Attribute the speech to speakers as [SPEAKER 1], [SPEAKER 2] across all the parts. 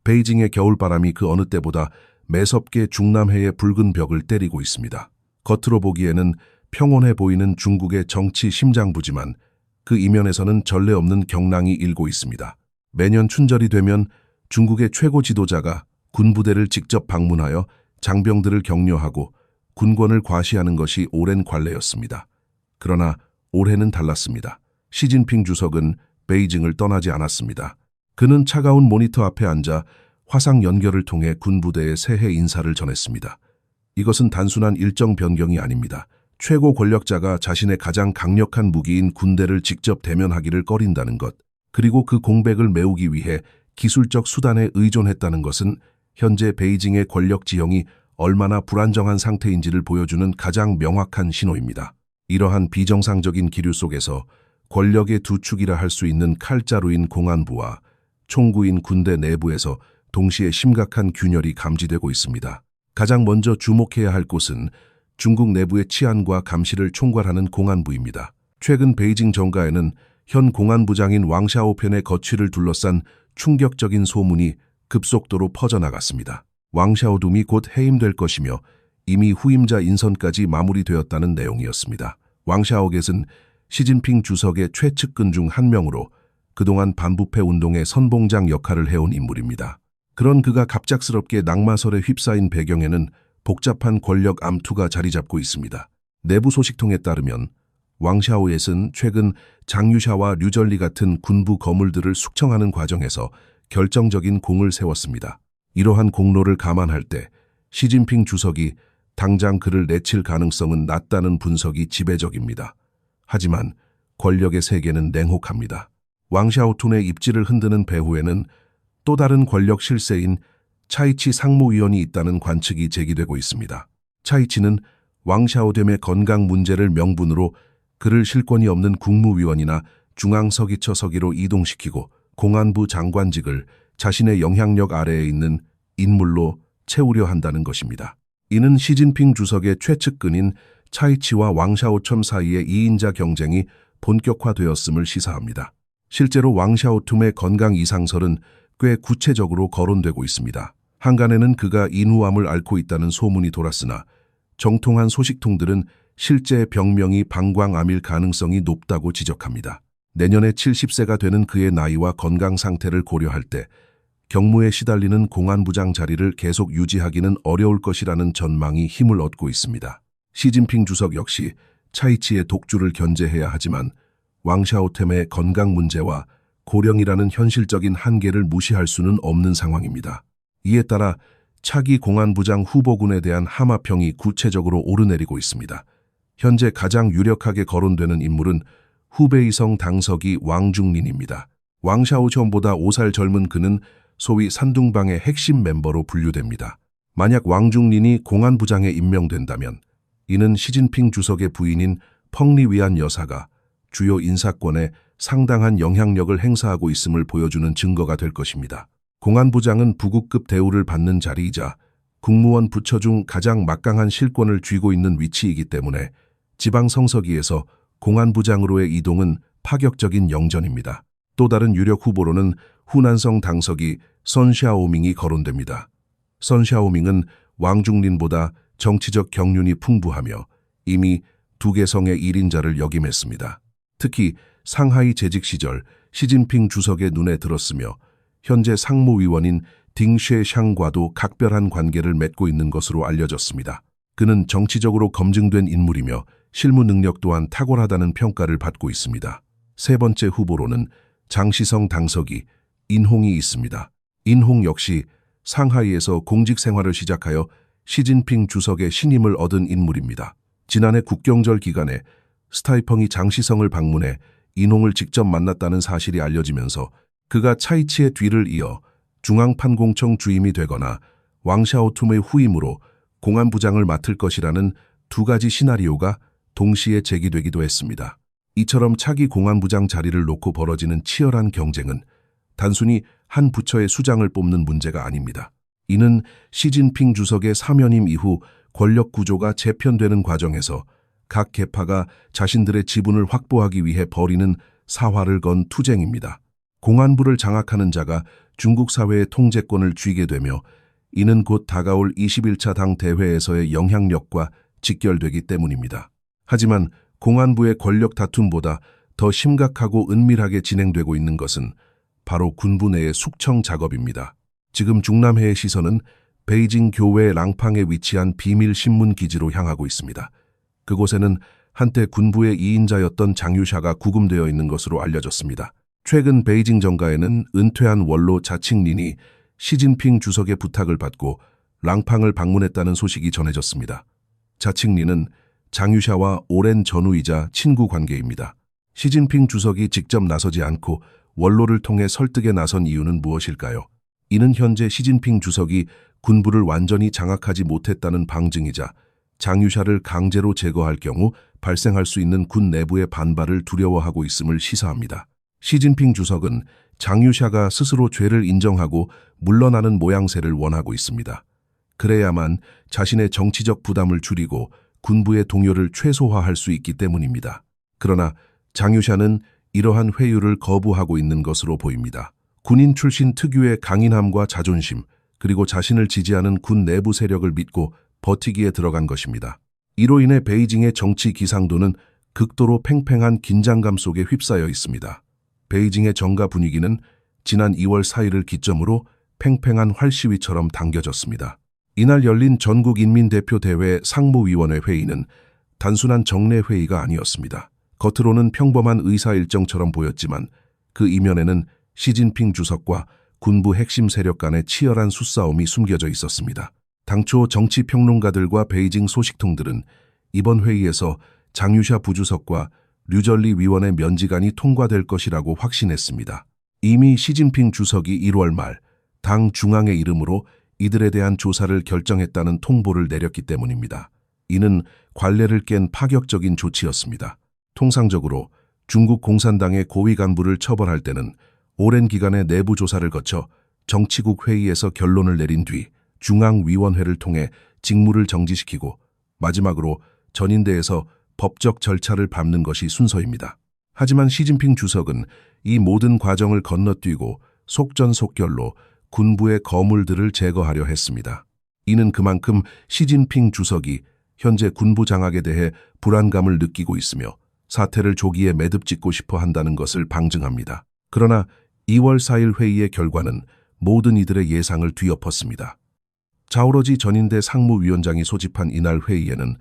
[SPEAKER 1] 베이징의 겨울바람이 그 어느 때보다 매섭게 중남해의 붉은 벽을 때리고 있습니다. 겉으로 보기에는 평온해 보이는 중국의 정치 심장부지만 그 이면에서는 전례 없는 경랑이 일고 있습니다. 매년 춘절이 되면 중국의 최고 지도자가 군부대를 직접 방문하여 장병들을 격려하고 군권을 과시하는 것이 오랜 관례였습니다. 그러나 올해는 달랐습니다. 시진핑 주석은 베이징을 떠나지 않았습니다. 그는 차가운 모니터 앞에 앉아 화상 연결을 통해 군부대의 새해 인사를 전했습니다. 이것은 단순한 일정 변경이 아닙니다. 최고 권력자가 자신의 가장 강력한 무기인 군대를 직접 대면하기를 꺼린다는 것, 그리고 그 공백을 메우기 위해 기술적 수단에 의존했다는 것은 현재 베이징의 권력 지형이 얼마나 불안정한 상태인지를 보여주는 가장 명확한 신호입니다. 이러한 비정상적인 기류 속에서 권력의 두 축이라 할 수 있는 칼자루인 공안부와 총구인 군대 내부에서 동시에 심각한 균열이 감지되고 있습니다. 가장 먼저 주목해야 할 곳은 중국 내부의 치안과 감시를 총괄하는 공안부입니다. 최근 베이징 정가에는 현 공안부장인 왕샤오편의 거취를 둘러싼 충격적인 소문이 급속도로 퍼져나갔습니다. 왕샤오둠이 곧 해임될 것이며 이미 후임자 인선까지 마무리되었다는 내용이었습니다. 왕샤오겟은 시진핑 주석의 최측근 중 한 명으로 그동안 반부패 운동의 선봉장 역할을 해온 인물입니다. 그런 그가 갑작스럽게 낙마설에 휩싸인 배경에는 복잡한 권력 암투가 자리 잡고 있습니다. 내부 소식통에 따르면 왕샤오겟은 최근 장유샤와 류절리 같은 군부 거물들을 숙청하는 과정에서 결정적인 공을 세웠습니다. 이러한 공로를 감안할 때 시진핑 주석이 당장 그를 내칠 가능성은 낮다는 분석이 지배적입니다. 하지만 권력의 세계는 냉혹합니다. 왕샤오툰의 입지를 흔드는 배후에는 또 다른 권력 실세인 차이치 상무위원이 있다는 관측이 제기되고 있습니다. 차이치는 왕샤오뎀의 건강 문제를 명분으로 그를 실권이 없는 국무위원이나 중앙서기처 서기로 이동시키고 공안부 장관직을 자신의 영향력 아래에 있는 인물로 채우려 한다는 것입니다. 이는 시진핑 주석의 최측근인 차이치와 왕샤오첨 사이의 2인자 경쟁이 본격화되었음을 시사합니다. 실제로 왕샤오툼의 건강 이상설은 꽤 구체적으로 거론되고 있습니다. 한간에는 그가 인후암을 앓고 있다는 소문이 돌았으나 정통한 소식통들은 실제 병명이 방광암일 가능성이 높다고 지적합니다. 내년에 70세가 되는 그의 나이와 건강 상태를 고려할 때 경무에 시달리는 공안부장 자리를 계속 유지하기는 어려울 것이라는 전망이 힘을 얻고 있습니다. 시진핑 주석 역시 차이치의 독주를 견제해야 하지만 왕샤오템의 건강 문제와 고령이라는 현실적인 한계를 무시할 수는 없는 상황입니다. 이에 따라 차기 공안부장 후보군에 대한 함화평이 구체적으로 오르내리고 있습니다. 현재 가장 유력하게 거론되는 인물은 후베이성 당서기 왕중린입니다. 왕샤오첨보다 5살 젊은 그는 소위 산둥방의 핵심 멤버로 분류됩니다. 만약 왕중린이 공안부장에 임명된다면 이는 시진핑 주석의 부인인 펑리위안 여사가 주요 인사권에 상당한 영향력을 행사하고 있음을 보여주는 증거가 될 것입니다. 공안부장은 부국급 대우를 받는 자리이자 국무원 부처 중 가장 막강한 실권을 쥐고 있는 위치이기 때문에 지방성서기에서 공안부장으로의 이동은 파격적인 영전입니다. 또 다른 유력 후보로는 후난성 당서기 선샤오밍이 거론됩니다. 선샤오밍은 왕중린보다 정치적 경륜이 풍부하며 이미 두 개성의 1인자를 역임했습니다. 특히 상하이 재직 시절 시진핑 주석의 눈에 들었으며 현재 상무위원인 딩쉐샹과도 각별한 관계를 맺고 있는 것으로 알려졌습니다. 그는 정치적으로 검증된 인물이며 실무 능력 또한 탁월하다는 평가를 받고 있습니다. 세 번째 후보로는 장시성 당서기 인홍이 있습니다. 인홍 역시 상하이에서 공직 생활을 시작하여 시진핑 주석의 신임을 얻은 인물입니다. 지난해 국경절 기간에 스타이펑이 장시성을 방문해 인홍을 직접 만났다는 사실이 알려지면서 그가 차이치의 뒤를 이어 중앙판공청 주임이 되거나 왕샤오툼의 후임으로 공안부장을 맡을 것이라는 두 가지 시나리오가 동시에 제기되기도 했습니다. 이처럼 차기 공안부장 자리를 놓고 벌어지는 치열한 경쟁은 단순히 한 부처의 수장을 뽑는 문제가 아닙니다. 이는 시진핑 주석의 사면임 이후 권력 구조가 재편되는 과정에서 각 계파가 자신들의 지분을 확보하기 위해 벌이는 사활을 건 투쟁입니다. 공안부를 장악하는 자가 중국 사회의 통제권을 쥐게 되며 이는 곧 다가올 21차 당 대회에서의 영향력과 직결되기 때문입니다. 하지만 공안부의 권력 다툼보다 더 심각하고 은밀하게 진행되고 있는 것은 바로 군부 내의 숙청 작업입니다. 지금 중남해의 시선은 베이징 교외 랑팡에 위치한 비밀 신문 기지로 향하고 있습니다. 그곳에는 한때 군부의 2인자였던 장유샤가 구금되어 있는 것으로 알려졌습니다. 최근 베이징 정가에는 은퇴한 원로 자칭린이 시진핑 주석의 부탁을 받고 랑팡을 방문했다는 소식이 전해졌습니다. 자칭린은 장유샤와 오랜 전우이자 친구 관계입니다. 시진핑 주석이 직접 나서지 않고 원로를 통해 설득에 나선 이유는 무엇일까요? 이는 현재 시진핑 주석이 군부를 완전히 장악하지 못했다는 방증이자 장유샤를 강제로 제거할 경우 발생할 수 있는 군 내부의 반발을 두려워하고 있음을 시사합니다. 시진핑 주석은 장유샤가 스스로 죄를 인정하고 물러나는 모양새를 원하고 있습니다. 그래야만 자신의 정치적 부담을 줄이고 군부의 동요를 최소화할 수 있기 때문입니다. 그러나 장유샤는 이러한 회유를 거부하고 있는 것으로 보입니다. 군인 출신 특유의 강인함과 자존심, 그리고 자신을 지지하는 군 내부 세력을 믿고 버티기에 들어간 것입니다. 이로 인해 베이징의 정치 기상도는 극도로 팽팽한 긴장감 속에 휩싸여 있습니다. 베이징의 정가 분위기는 지난 2월 4일을 기점으로 팽팽한 활시위처럼 당겨졌습니다. 이날 열린 전국인민대표대회 상무위원회 회의는 단순한 정례 회의가 아니었습니다. 겉으로는 평범한 의사 일정처럼 보였지만 그 이면에는 시진핑 주석과 군부 핵심 세력 간의 치열한 수싸움이 숨겨져 있었습니다. 당초 정치평론가들과 베이징 소식통들은 이번 회의에서 장유샤 부주석과 류절리 위원의 면직안이 통과될 것이라고 확신했습니다. 이미 시진핑 주석이 1월 말 당 중앙의 이름으로 이들에 대한 조사를 결정했다는 통보를 내렸기 때문입니다. 이는 관례를 깬 파격적인 조치였습니다. 통상적으로 중국 공산당의 고위 간부를 처벌할 때는 오랜 기간의 내부 조사를 거쳐 정치국 회의에서 결론을 내린 뒤 중앙위원회를 통해 직무를 정지시키고 마지막으로 전인대에서 법적 절차를 밟는 것이 순서입니다. 하지만 시진핑 주석은 이 모든 과정을 건너뛰고 속전속결로 군부의 거물들을 제거하려 했습니다. 이는 그만큼 시진핑 주석이 현재 군부 장악에 대해 불안감을 느끼고 있으며 사태를 조기에 매듭짓고 싶어 한다는 것을 방증합니다. 그러나 2월 4일 회의의 결과는 모든 이들의 예상을 뒤엎었습니다. 자오러지 전인대 상무위원장이 소집한 이날 회의에는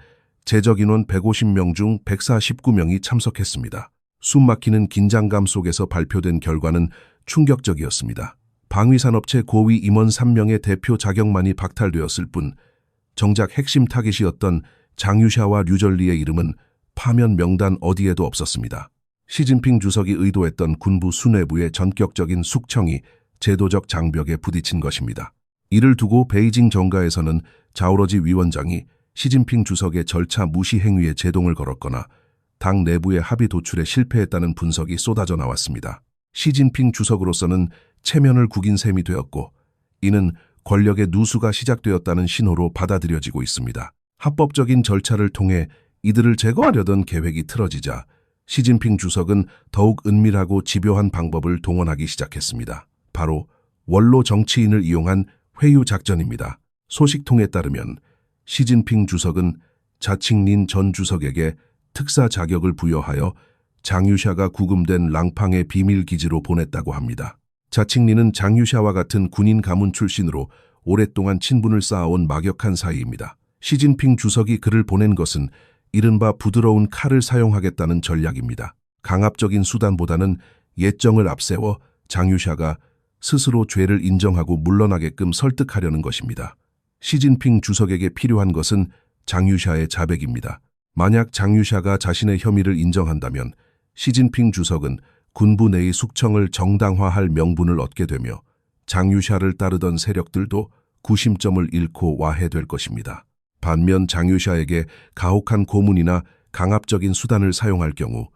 [SPEAKER 1] 제적 인원 150명 중 149명이 참석했습니다. 숨막히는 긴장감 속에서 발표된 결과는 충격적이었습니다. 방위산업체 고위 임원 3명의 대표 자격만이 박탈되었을 뿐 정작 핵심 타깃이었던 장유샤와 류절리의 이름은 파면 명단 어디에도 없었습니다. 시진핑 주석이 의도했던 군부 수뇌부의 전격적인 숙청이 제도적 장벽에 부딪힌 것입니다. 이를 두고 베이징 정가에서는 자오러지 위원장이 시진핑 주석의 절차 무시 행위에 제동을 걸었거나 당 내부의 합의 도출에 실패했다는 분석이 쏟아져 나왔습니다. 시진핑 주석으로서는 체면을 구긴 셈이 되었고 이는 권력의 누수가 시작되었다는 신호로 받아들여지고 있습니다. 합법적인 절차를 통해 이들을 제거하려던 계획이 틀어지자 시진핑 주석은 더욱 은밀하고 집요한 방법을 동원하기 시작했습니다. 바로 원로 정치인을 이용한 회유 작전입니다. 소식통에 따르면 시진핑 주석은 자칭린 전 주석에게 특사 자격을 부여하여 장유샤가 구금된 랑팡의 비밀 기지로 보냈다고 합니다. 자칭린은 장유샤와 같은 군인 가문 출신으로 오랫동안 친분을 쌓아온 막역한 사이입니다. 시진핑 주석이 그를 보낸 것은 이른바 부드러운 칼을 사용하겠다는 전략입니다. 강압적인 수단보다는 예정을 앞세워 장유샤가 스스로 죄를 인정하고 물러나게끔 설득하려는 것입니다. 시진핑 주석에게 필요한 것은 장유샤의 자백입니다. 만약 장유샤가 자신의 혐의를 인정한다면 시진핑 주석은 군부 내의 숙청을 정당화할 명분을 얻게 되며 장유샤를 따르던 세력들도 구심점을 잃고 와해될 것입니다. 반면 장유샤에게 가혹한 고문이나 강압적인 수단을 사용할 경우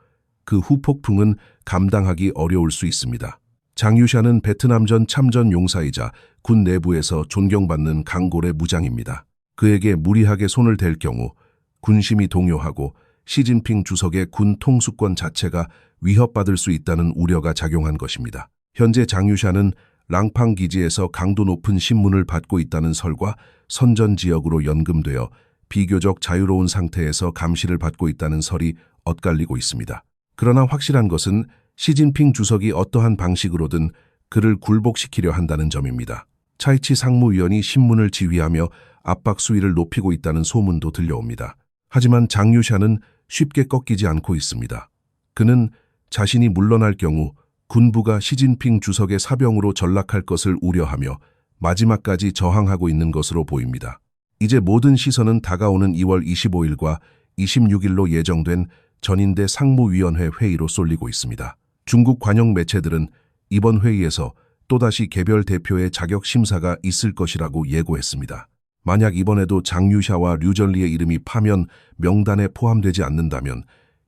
[SPEAKER 1] 그 후폭풍은 감당하기 어려울 수 있습니다. 장유샤는 베트남전 참전 용사이자 군 내부에서 존경받는 강골의 무장입니다. 그에게 무리하게 손을 댈 경우 군심이 동요하고 시진핑 주석의 군 통수권 자체가 위협받을 수 있다는 우려가 작용한 것입니다. 현재 장유샤는 랑팡 기지에서 강도 높은 신문을 받고 있다는 설과 선전 지역으로 연금되어 비교적 자유로운 상태에서 감시를 받고 있다는 설이 엇갈리고 있습니다. 그러나 확실한 것은 시진핑 주석이 어떠한 방식으로든 그를 굴복시키려 한다는 점입니다. 차이치 상무위원이 신문을 지휘하며 압박 수위를 높이고 있다는 소문도 들려옵니다. 하지만 장 유샤는 쉽게 꺾이지 않고 있습니다. 그는 자신이 물러날 경우 군부가 시진핑 주석의 사병으로 전락할 것을 우려하며 마지막까지 저항하고 있는 것으로 보입니다. 이제 모든 시선은 다가오는 2월 25일과 26일로 예정된 전인대 상무위원회 회의로 쏠리고 있습니다. 중국 관영 매체들은 이번 회의에서 또다시 개별 대표의 자격 심사가 있을 것이라고 예고했습니다. 만약 이번에도 장 유샤와 류전리의 이름이 파면 명단에 포함되지 않는다면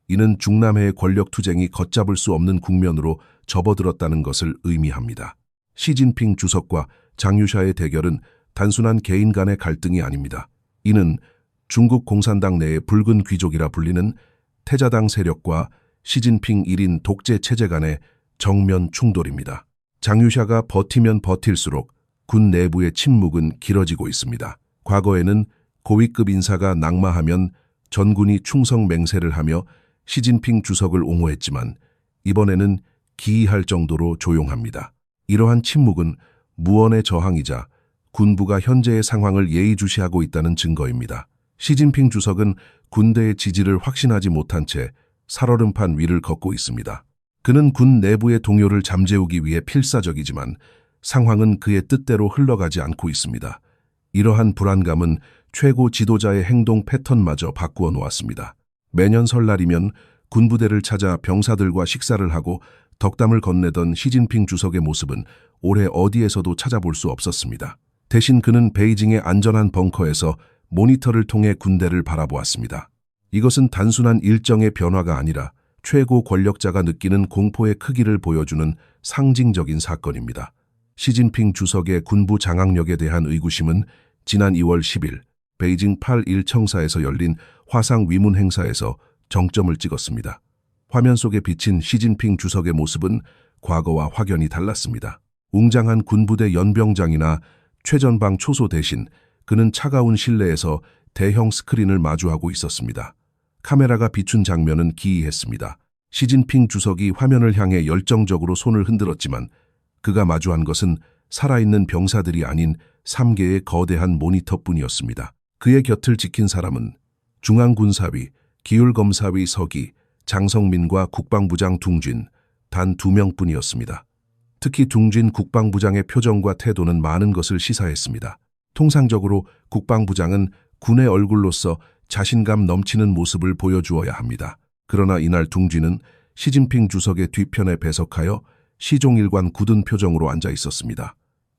[SPEAKER 1] 이는 중남해의 권력 투쟁이 걷잡을 수 없는 국면으로 접어들었다는 것을 의미합니다. 시진핑 주석과 장 유샤의 대결은 단순한 개인 간의 갈등이 아닙니다. 이는 중국 공산당 내의 붉은 귀족이라 불리는 태자당 세력과 시진핑 1인 독재 체제 간의 정면 충돌입니다. 장 유샤가 버티면 버틸수록 군 내부의 침묵은 길어지고 있습니다. 과거에는 고위급 인사가 낙마하면 전군이 충성 맹세를 하며 시진핑 주석을 옹호했지만 이번에는 기이할 정도로 조용합니다. 이러한 침묵은 무언의 저항이자 군부가 현재의 상황을 예의주시하고 있다는 증거입니다. 시진핑 주석은 군대의 지지를 확신하지 못한 채 살얼음판 위를 걷고 있습니다. 그는 군 내부의 동요를 잠재우기 위해 필사적이지만 상황은 그의 뜻대로 흘러가지 않고 있습니다. 이러한 불안감은 최고 지도자의 행동 패턴마저 바꾸어 놓았습니다. 매년 설날이면 군부대를 찾아 병사들과 식사를 하고 덕담을 건네던 시진핑 주석의 모습은 올해 어디에서도 찾아볼 수 없었습니다. 대신 그는 베이징의 안전한 벙커에서 모니터를 통해 군대를 바라보았습니다. 이것은 단순한 일정의 변화가 아니라 최고 권력자가 느끼는 공포의 크기를 보여주는 상징적인 사건입니다. 시진핑 주석의 군부 장악력에 대한 의구심은 지난 2월 10일 베이징 8.1청사에서 열린 화상 위문 행사에서 정점을 찍었습니다. 화면 속에 비친 시진핑 주석의 모습은 과거와 확연히 달랐습니다. 웅장한 군부대 연병장이나 최전방 초소 대신 그는 차가운 실내에서 대형 스크린을 마주하고 있었습니다. 카메라가 비춘 장면은 기이했습니다. 시진핑 주석이 화면을 향해 열정적으로 손을 흔들었지만 그가 마주한 것은 살아있는 병사들이 아닌 3개의 거대한 모니터뿐이었습니다. 그의 곁을 지킨 사람은 중앙군사위, 기율검사위 서기, 장성민과 국방부장 둥진, 단 2명뿐이었습니다. 특히 둥진 국방부장의 표정과 태도는 많은 것을 시사했습니다. 통상적으로 국방부장은 군의 얼굴로서 자신감 넘치는 모습을 보여주어야 합니다. 그러나 이날 둥진은 시진핑 주석의 뒤편에 배석하여 시종일관 굳은 표정으로 앉아 있었습니다.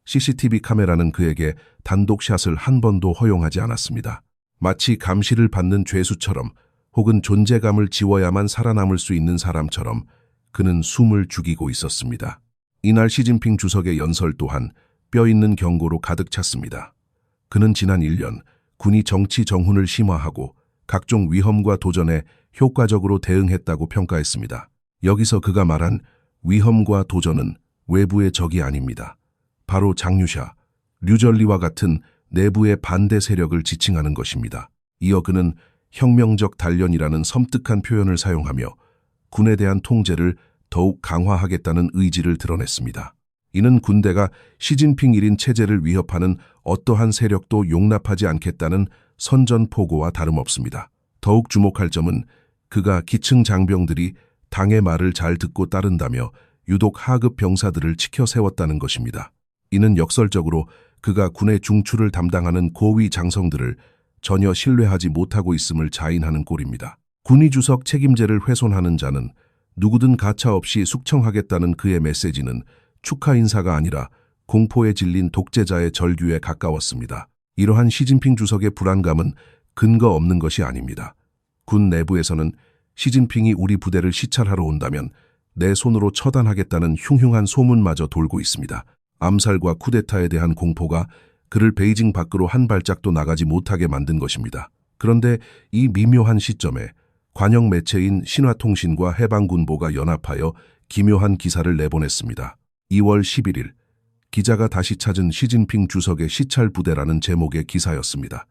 [SPEAKER 1] CCTV 카메라는 그에게 단독샷을 한 번도 허용하지 않았습니다. 마치 감시를 받는 죄수처럼 혹은 존재감을 지워야만 살아남을 수 있는 사람처럼 그는 숨을 죽이고 있었습니다. 이날 시진핑 주석의 연설 또한 뼈있는 경고로 가득 찼습니다. 그는 지난 1년 군이 정치 정훈을 심화하고 각종 위험과 도전에 효과적으로 대응했다고 평가했습니다. 여기서 그가 말한 위험과 도전은 외부의 적이 아닙니다. 바로 장 유샤, 류전리와 같은 내부의 반대 세력을 지칭하는 것입니다. 이어 그는 혁명적 단련이라는 섬뜩한 표현을 사용하며 군에 대한 통제를 더욱 강화하겠다는 의지를 드러냈습니다. 이는 군대가 시진핑 1인 체제를 위협하는 어떠한 세력도 용납하지 않겠다는 선전포고와 다름없습니다. 더욱 주목할 점은 그가 기층 장병들이 당의 말을 잘 듣고 따른다며 유독 하급 병사들을 치켜 세웠다는 것입니다. 이는 역설적으로 그가 군의 중추를 담당하는 고위 장성들을 전혀 신뢰하지 못하고 있음을 자인하는 꼴입니다. 군위 주석 책임제를 훼손하는 자는 누구든 가차없이 숙청하겠다는 그의 메시지는 축하 인사가 아니라 공포에 질린 독재자의 절규에 가까웠습니다. 이러한 시진핑 주석의 불안감은 근거 없는 것이 아닙니다. 군 내부에서는 시진핑이 우리 부대를 시찰하러 온다면 내 손으로 처단하겠다는 흉흉한 소문마저 돌고 있습니다. 암살과 쿠데타에 대한 공포가 그를 베이징 밖으로 한 발짝도 나가지 못하게 만든 것입니다. 그런데 이 미묘한 시점에 관영 매체인 신화통신과 해방군보가 연합하여 기묘한 기사를 내보냈습니다. 2월 11일 기자가 다시 찾은 시진핑 주석의 시찰 부대라는 제목의 기사였습니다.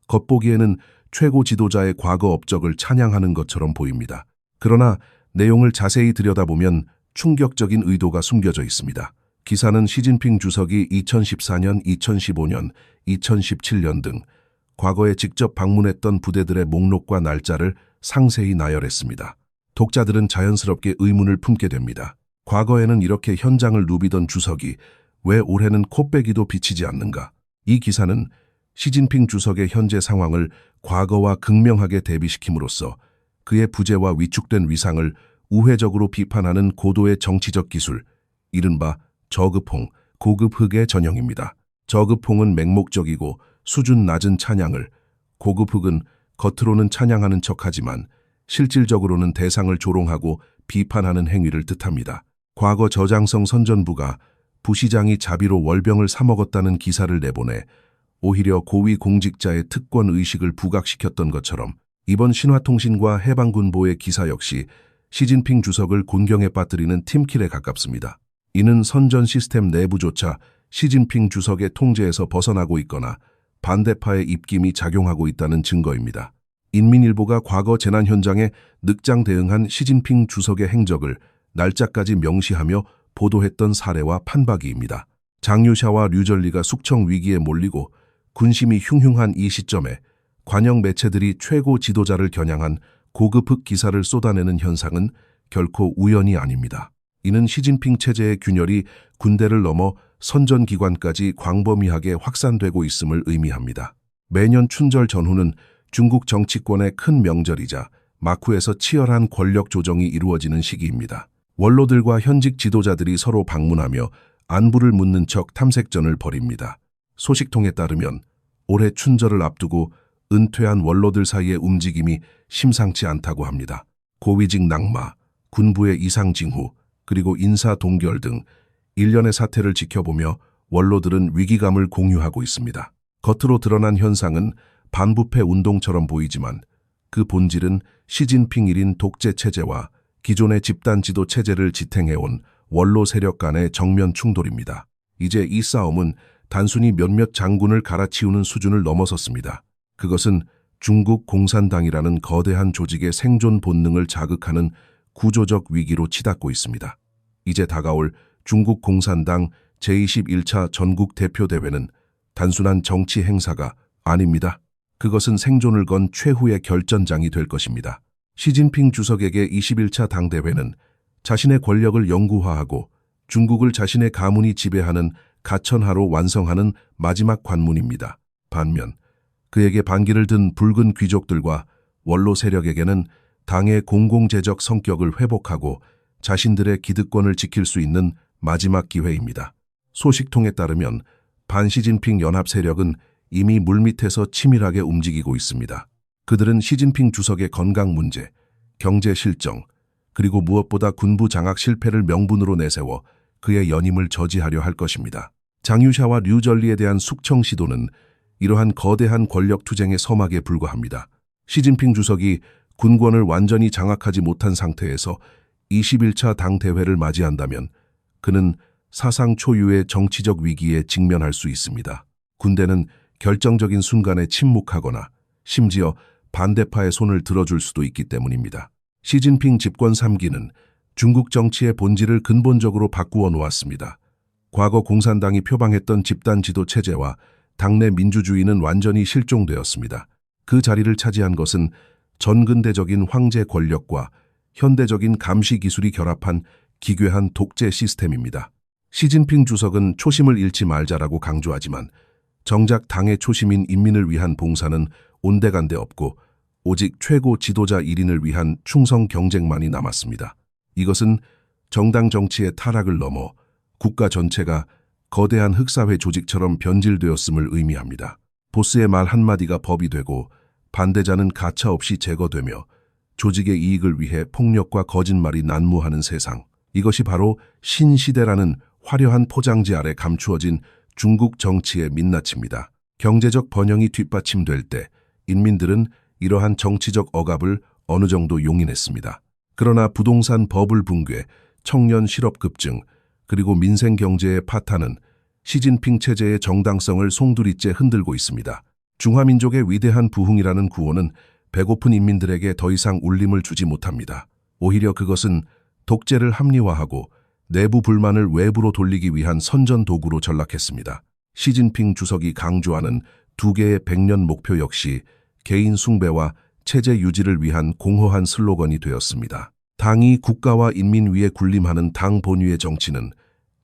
[SPEAKER 1] 겉보기에는 최고 지도자의 과거 업적을 찬양하는 것처럼 보입니다. 그러나 내용을 자세히 들여다보면 충격적인 의도가 숨겨져 있습니다. 기사는 시진핑 주석이 2014년, 2015년, 2017년 등 과거에 직접 방문했던 부대들의 목록과 날짜를 상세히 나열했습니다. 독자들은 자연스럽게 의문을 품게 됩니다. 과거에는 이렇게 현장을 누비던 주석이 왜 올해는 코빼기도 비치지 않는가? 이 기사는 시진핑 주석의 현재 상황을 과거와 극명하게 대비시킴으로써 그의 부재와 위축된 위상을 우회적으로 비판하는 고도의 정치적 기술, 이른바 저급홍, 고급흑의 전형입니다. 저급홍은 맹목적이고 수준 낮은 찬양을, 고급흑은 겉으로는 찬양하는 척하지만 실질적으로는 대상을 조롱하고 비판하는 행위를 뜻합니다. 과거 저장성 선전부가 부시장이 자비로 월병을 사먹었다는 기사를 내보내 오히려 고위 공직자의 특권 의식을 부각시켰던 것처럼 이번 신화통신과 해방군보의 기사 역시 시진핑 주석을 곤경에 빠뜨리는 팀킬에 가깝습니다. 이는 선전 시스템 내부조차 시진핑 주석의 통제에서 벗어나고 있거나 반대파의 입김이 작용하고 있다는 증거입니다. 인민일보가 과거 재난 현장에 늑장 대응한 시진핑 주석의 행적을 날짜까지 명시하며 보도했던 사례와 판박이입니다. 장유샤와 류전리가 숙청 위기에 몰리고 군심이 흉흉한 이 시점에 관영 매체들이 최고 지도자를 겨냥한 고급흑 기사를 쏟아내는 현상은 결코 우연이 아닙니다. 이는 시진핑 체제의 균열이 군대를 넘어 선전기관까지 광범위하게 확산되고 있음을 의미합니다. 매년 춘절 전후는 중국 정치권의 큰 명절이자 마쿠에서 치열한 권력 조정이 이루어지는 시기입니다. 원로들과 현직 지도자들이 서로 방문하며 안부를 묻는 척 탐색전을 벌입니다. 소식통에 따르면 올해 춘절을 앞두고 은퇴한 원로들 사이의 움직임이 심상치 않다고 합니다. 고위직 낙마, 군부의 이상 징후, 그리고 인사 동결 등 일련의 사태를 지켜보며 원로들은 위기감을 공유하고 있습니다. 겉으로 드러난 현상은 반부패 운동처럼 보이지만 그 본질은 시진핑 1인 독재 체제와 기존의 집단 지도 체제를 지탱해온 원로 세력 간의 정면 충돌입니다. 이제 이 싸움은 단순히 몇몇 장군을 갈아치우는 수준을 넘어섰습니다. 그것은 중국 공산당이라는 거대한 조직의 생존 본능을 자극하는 구조적 위기로 치닫고 있습니다. 이제 다가올 중국 공산당 제21차 전국 대표대회는 단순한 정치 행사가 아닙니다. 그것은 생존을 건 최후의 결전장이 될 것입니다. 시진핑 주석에게 21차 당대회는 자신의 권력을 영구화하고 중국을 자신의 가문이 지배하는 가천하로 완성하는 마지막 관문입니다. 반면 그에게 반기를 든 붉은 귀족들과 원로 세력에게는 당의 공공재적 성격을 회복하고 자신들의 기득권을 지킬 수 있는 마지막 기회입니다. 소식통에 따르면 반시진핑 연합 세력은 이미 물밑에서 치밀하게 움직이고 있습니다. 그들은 시진핑 주석의 건강 문제, 경제 실정, 그리고 무엇보다 군부 장악 실패를 명분으로 내세워 그의 연임을 저지하려 할 것입니다. 장유샤와 류전리에 대한 숙청 시도는 이러한 거대한 권력 투쟁의 서막에 불과합니다. 시진핑 주석이 군권을 완전히 장악하지 못한 상태에서 21차 당대회를 맞이한다면 그는 사상 초유의 정치적 위기에 직면할 수 있습니다. 군대는 결정적인 순간에 침묵하거나 심지어 반대파의 손을 들어줄 수도 있기 때문입니다. 시진핑 집권 3기는 중국 정치의 본질을 근본적으로 바꾸어 놓았습니다. 과거 공산당이 표방했던 집단 지도 체제와 당내 민주주의는 완전히 실종되었습니다. 그 자리를 차지한 것은 전근대적인 황제 권력과 현대적인 감시 기술이 결합한 기괴한 독재 시스템입니다. 시진핑 주석은 초심을 잃지 말자라고 강조하지만 정작 당의 초심인 인민을 위한 봉사는 온데간데 없고 오직 최고 지도자 1인을 위한 충성 경쟁만이 남았습니다. 이것은 정당 정치의 타락을 넘어 국가 전체가 거대한 흑사회 조직처럼 변질되었음을 의미합니다. 보스의 말 한마디가 법이 되고 반대자는 가차없이 제거되며 조직의 이익을 위해 폭력과 거짓말이 난무하는 세상. 이것이 바로 신시대라는 화려한 포장지 아래 감추어진 중국 정치의 민낯입니다. 경제적 번영이 뒷받침될 때 인민들은 이러한 정치적 억압을 어느 정도 용인했습니다. 그러나 부동산 버블 붕괴, 청년 실업 급증, 그리고 민생 경제의 파탄은 시진핑 체제의 정당성을 송두리째 흔들고 있습니다. 중화민족의 위대한 부흥이라는 구호는 배고픈 인민들에게 더 이상 울림을 주지 못합니다. 오히려 그것은 독재를 합리화하고 내부 불만을 외부로 돌리기 위한 선전 도구로 전락했습니다. 시진핑 주석이 강조하는 두 개의 100년 목표 역시 개인 숭배와 체제 유지를 위한 공허한 슬로건이 되었습니다. 당이 국가와 인민 위에 군림하는 당 본위의 정치는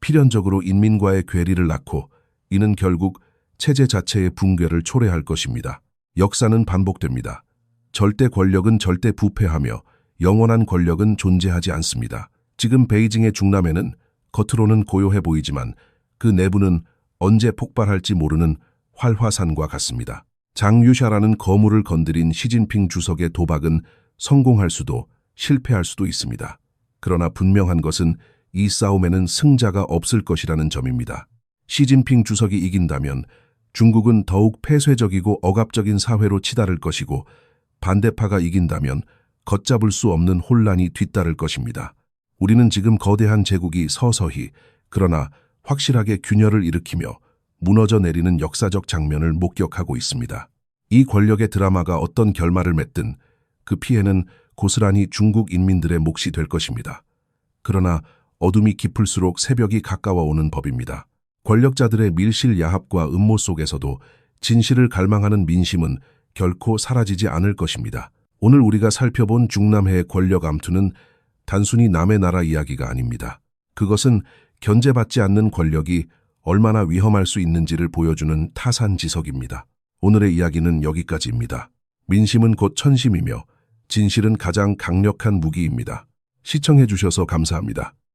[SPEAKER 1] 필연적으로 인민과의 괴리를 낳고 이는 결국 체제 자체의 붕괴를 초래할 것입니다. 역사는 반복됩니다. 절대 권력은 절대 부패하며 영원한 권력은 존재하지 않습니다. 지금 베이징의 중남해는 겉으로는 고요해 보이지만 그 내부는 언제 폭발할지 모르는 활화산과 같습니다. 장유샤라는 거물을 건드린 시진핑 주석의 도박은 성공할 수도 실패할 수도 있습니다. 그러나 분명한 것은 이 싸움에는 승자가 없을 것이라는 점입니다. 시진핑 주석이 이긴다면 중국은 더욱 폐쇄적이고 억압적인 사회로 치달을 것이고 반대파가 이긴다면 걷잡을 수 없는 혼란이 뒤따를 것입니다. 우리는 지금 거대한 제국이 서서히 그러나 확실하게 균열을 일으키며 무너져 내리는 역사적 장면을 목격하고 있습니다. 이 권력의 드라마가 어떤 결말을 맺든 그 피해는 고스란히 중국 인민들의 몫이 될 것입니다. 그러나 어둠이 깊을수록 새벽이 가까워오는 법입니다. 권력자들의 밀실 야합과 음모 속에서도 진실을 갈망하는 민심은 결코 사라지지 않을 것입니다. 오늘 우리가 살펴본 중남해의 권력 암투는 단순히 남의 나라 이야기가 아닙니다. 그것은 견제받지 않는 권력이 얼마나 위험할 수 있는지를 보여주는 타산지석입니다. 오늘의 이야기는 여기까지입니다. 민심은 곧 천심이며 진실은 가장 강력한 무기입니다. 시청해 주셔서 감사합니다.